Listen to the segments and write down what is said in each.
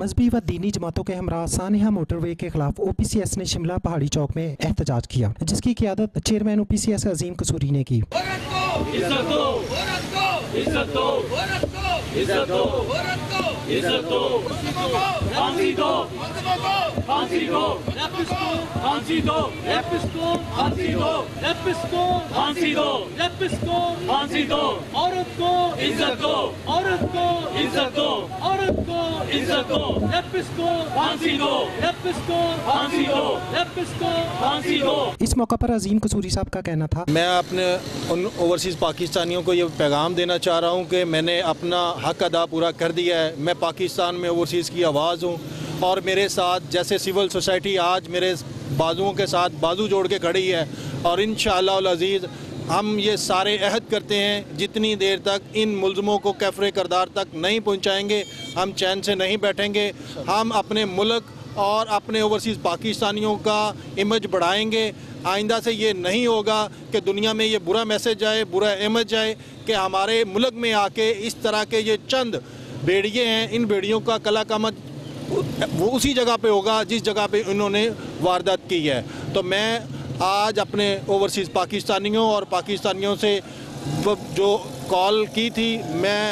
मजहबी व दीनी जमातों के हमरा सानिया मोटरवे के खिलाफ OPCS ने शिमला पहाड़ी चौक में एहतजाज किया, जिसकी क़ियादत चेयरमैन OPCS अजीम कसूरी ने की। इस मौका पर अजीम कसूरी साहब का कहना था, मैं अपने उन ओवरसीज़ पाकिस्तानियों को ये पैगाम देना चाह रहा हूँ कि मैंने अपना हक अदा पूरा कर दिया है। मैं पाकिस्तान में ओवरसीज़ की आवाज़ हूँ और मेरे साथ जैसे सिविल सोसाइटी आज मेरे बाजुओं के साथ बाजू जोड़ के खड़ी है और इंशाअल्लाह अज़ीज़ हम ये सारे अहद करते हैं जितनी देर तक इन मुल्ज़मों को कैफ़रे करदार तक नहीं पहुँचाएँगे हम चैन से नहीं बैठेंगे। हम अपने मुल्क और अपने ओवरसीज़ पाकिस्तानियों का इमेज बढ़ाएंगे। आइंदा से ये नहीं होगा कि दुनिया में ये बुरा मैसेज आए, बुरा इमेज आए कि हमारे मुल्क में आके इस तरह के ये चंद भेड़िए हैं, इन भेड़ियों का कला कामत वो उसी जगह पे होगा जिस जगह पे इन्होंने वारदात की है। तो मैं आज अपने ओवरसीज़ पाकिस्तानियों और पाकिस्तानियों से जो कॉल की थी मैं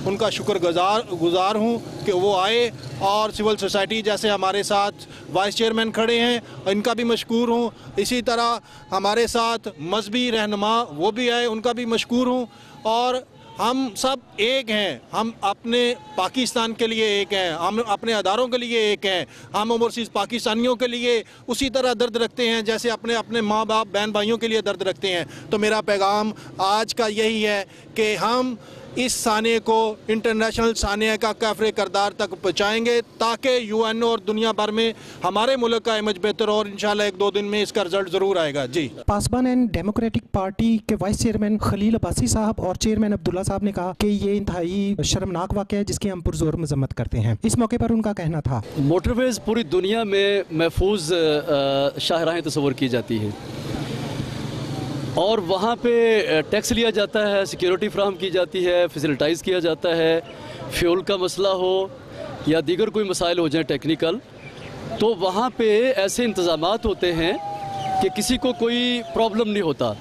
उनका शुक्रगुजार हूँ कि वो आए और सिविल सोसाइटी जैसे हमारे साथ वाइस चेयरमैन खड़े हैं इनका भी मशकूर हूँ। इसी तरह हमारे साथ मजहबी रहनुमा वो भी आए उनका भी मशकूर हूँ। और हम सब एक हैं, हम अपने पाकिस्तान के लिए एक हैं, हम अपने अदारों के लिए एक हैं, हम ओवरसीज़ पाकिस्तानियों के लिए उसी तरह दर्द रखते हैं जैसे अपने अपने माँ बाप बहन भाइयों के लिए दर्द रखते हैं। तो मेरा पैगाम आज का यही है कि हम इस सानिया को इंटरनेशनल सानिया का कैफ़रे करदार तक पहुँचाएँगे ताकि UN और दुनिया भर में हमारे मुल्क का इमेज बेहतर और इंशाल्लाह 1-2 दिन में इसका रिजल्ट ज़रूर आएगा। जी। पासबान एंड डेमोक्रेटिक पार्टी के वाइस चेयरमैन खलील अब्बासी साहब और चेयरमैन अब्दुल्ला साहब ने कहा कि ये इंतहाई शर्मनाक वाक़या है जिसकी हम पुरज़ोर मज़म्मत करते हैं। इस मौके पर उनका कहना था, मोटरवेज़ पूरी दुनिया में महफूज शाहराहें तस्वर की जाती है और वहाँ पे टैक्स लिया जाता है, सिक्योरिटी फ्राहम की जाती है, फैसिलिटाइज़ किया जाता है। फ्यूल का मसला हो या दीगर कोई मसाइल हो जाए टेक्निकल, तो वहाँ पे ऐसे इंतज़ामात होते हैं कि किसी को कोई प्रॉब्लम नहीं होता।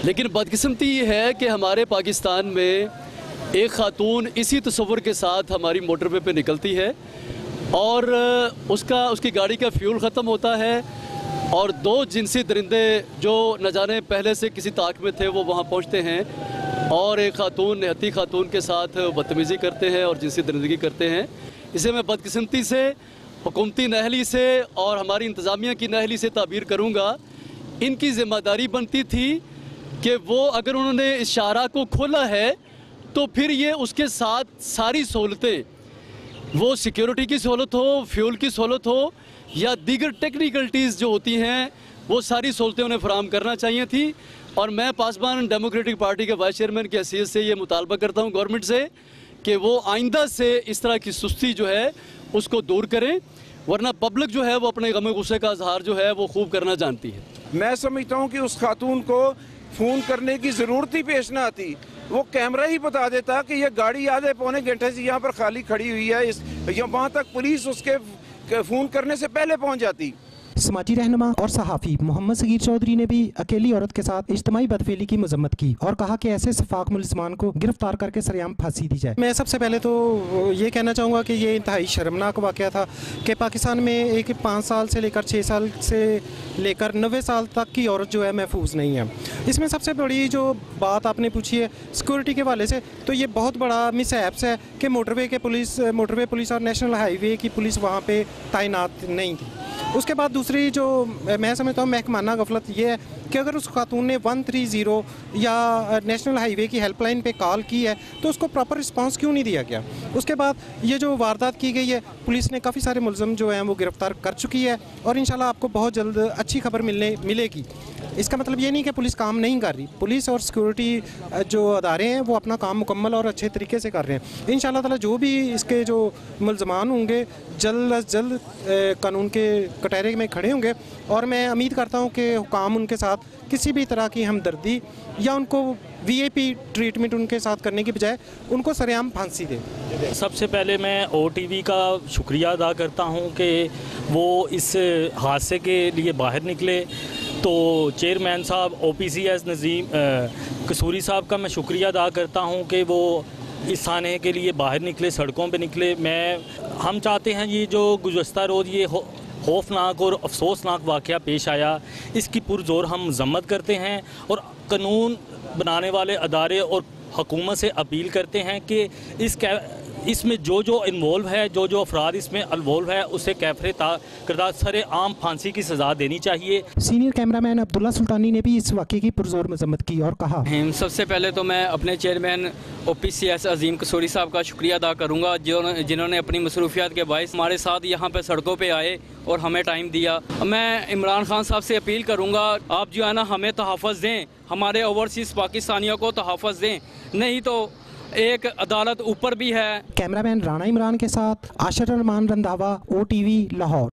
लेकिन बदकिस्मती ये है कि हमारे पाकिस्तान में एक ख़ातून इसी तस्वुर के साथ हमारी मोटरवे पे निकलती है और उसकी गाड़ी का फ्यूल ख़त्म होता है और 2 जिनसी दरिंदे जो न जाने पहले से किसी ताक में थे वो वहाँ पहुँचते हैं और एक ख़ातून निहत्ती ख़ातून के साथ बदतमीज़ी करते हैं और जिनसी दरिंदगी करते हैं। इसे मैं बदकिस्मती से हुकूमती नहली से और हमारी इंतज़ामिया की नहली से ताबीर करूँगा। इनकी ज़िम्मेदारी बनती थी कि वो अगर उन्होंने इस शाहराह को खोला है तो फिर ये उसके साथ सारी सहूलतें, वो सिक्योरिटी की सहूलत हो, फ्यूल की सहूलत हो या दीगर टेक्निकलिटीज़ जो होती हैं वो सारी सहूलतें उन्हें फराहम करना चाहिए थी। और मैं पासबान डेमोक्रेटिक पार्टी के वाइस चेयरमैन की हैसियत से ये मुतालबा करता हूँ गवर्नमेंट से कि वो आइंदा से इस तरह की सुस्ती जो है उसको दूर करें, वरना पब्लिक जो है वो अपने गम गुस्से का इजहार जो है वो खूब करना जानती है। मैं समझता हूँ कि उस खातून को फ़ोन करने की ज़रूरत ही पेश ना आती, वो कैमरा ही बता देता कि ये गाड़ी आधे पौने घंटे से यहाँ पर खाली खड़ी हुई है, वहाँ तक पुलिस उसके फ़ोन करने से पहले पहुँच जाती। समाजी रहनुमा और सहाफ़ी मोहम्मद सगीर चौधरी ने भी अकेली औरत के साथ इज्तिमाई बदफेली की मजम्मत की और कहा कि ऐसे सफाक मुलज़मान को गिरफ्तार करके सरेआम फांसी दी जाए। मैं सबसे पहले तो ये कहना चाहूँगा कि ये इंतहाई शर्मनाक वाक़या था कि पाकिस्तान में एक 5 साल से लेकर 6 साल से लेकर 90 साल तक की औरत जो है महफूज नहीं है। इसमें सबसे बड़ी जो बात आपने पूछी है सिक्योरिटी के हवाले से, तो ये बहुत बड़ा मिसहैप्स है कि मोटरवे पुलिस और नेशनल हाईवे की पुलिस वहाँ पर तैनात नहीं थी। उसके बाद दूसरी जो मैं समझता हूँ महकमाना गफलत ये है कि अगर उस खातून ने 130 या नेशनल हाईवे की हेल्पलाइन पे कॉल की है तो उसको प्रॉपर रिस्पांस क्यों नहीं दिया गया। उसके बाद ये जो वारदात की गई है, पुलिस ने काफ़ी सारे मुलज़म जो हैं वो गिरफ़्तार कर चुकी है और इंशाल्लाह आपको बहुत जल्द अच्छी खबर मिलेगी। इसका मतलब ये नहीं कि पुलिस काम नहीं कर रही, पुलिस और सिक्योरिटी जो अदारे हैं वो अपना काम मुकम्मल और अच्छे तरीके से कर रहे हैं। इंशाल्लाह ताला जो भी इसके जो मुलज़मान होंगे जल्द अज जल्द कानून के कटहरे में खड़े होंगे और मैं उम्मीद करता हूँ कि हुकाम उनके साथ किसी भी तरह की हमदर्दी या उनको वीआईपी ट्रीटमेंट उनके साथ करने की बजाय उनको सरेआम फांसी दे। सबसे पहले मैं ओटीवी का शुक्रिया अदा करता हूं कि वो इस हादसे के लिए बाहर निकले। तो चेयरमैन साहब OPCS नज़ीम कसूरी साहब का मैं शुक्रिया अदा करता हूं कि वो इस थाने के लिए बाहर निकले, सड़कों पे निकले। हम चाहते हैं ये जो गुज़श्ता रोज़ ये खौफनाक और अफसोसनाक वाक़या पेश आया, इसकी पुरज़ोर हम मज़म्मत करते हैं और कानून बनाने वाले अदारे और हुकूमत से अपील करते हैं कि इसमें जो इन्वॉल्व है, जो अफराद इसमें इन्वॉल्व है, उसे कैफरे किरदार सरे आम फांसी की सज़ा देनी चाहिए। सीनियर कैमरामैन अब्दुल्ला सुल्तानी ने भी इस वाक़े की पुरज़ोर मज़म्मत की और कहा, सबसे पहले तो मैं अपने चेयरमैन OPCS अजीम कसूरी साहब का शुक्रिया अदा करूँगा जिन्होंने अपनी मसरूफियात के बायस हमारे साथ यहाँ पर सड़कों पर आए और हमें टाइम दिया। मैं इमरान खान साहब से अपील करूँगा, आप जो है ना हमें तहफ़्फ़ुज़ दें, हमारे ओवरसीज़ पाकिस्तानियों को तहफ़्फ़ुज़ दें, नहीं तो एक अदालत ऊपर भी है। कैमरामैन राना इमरान के साथ आशर रहमान रंधावा, OTV लाहौर।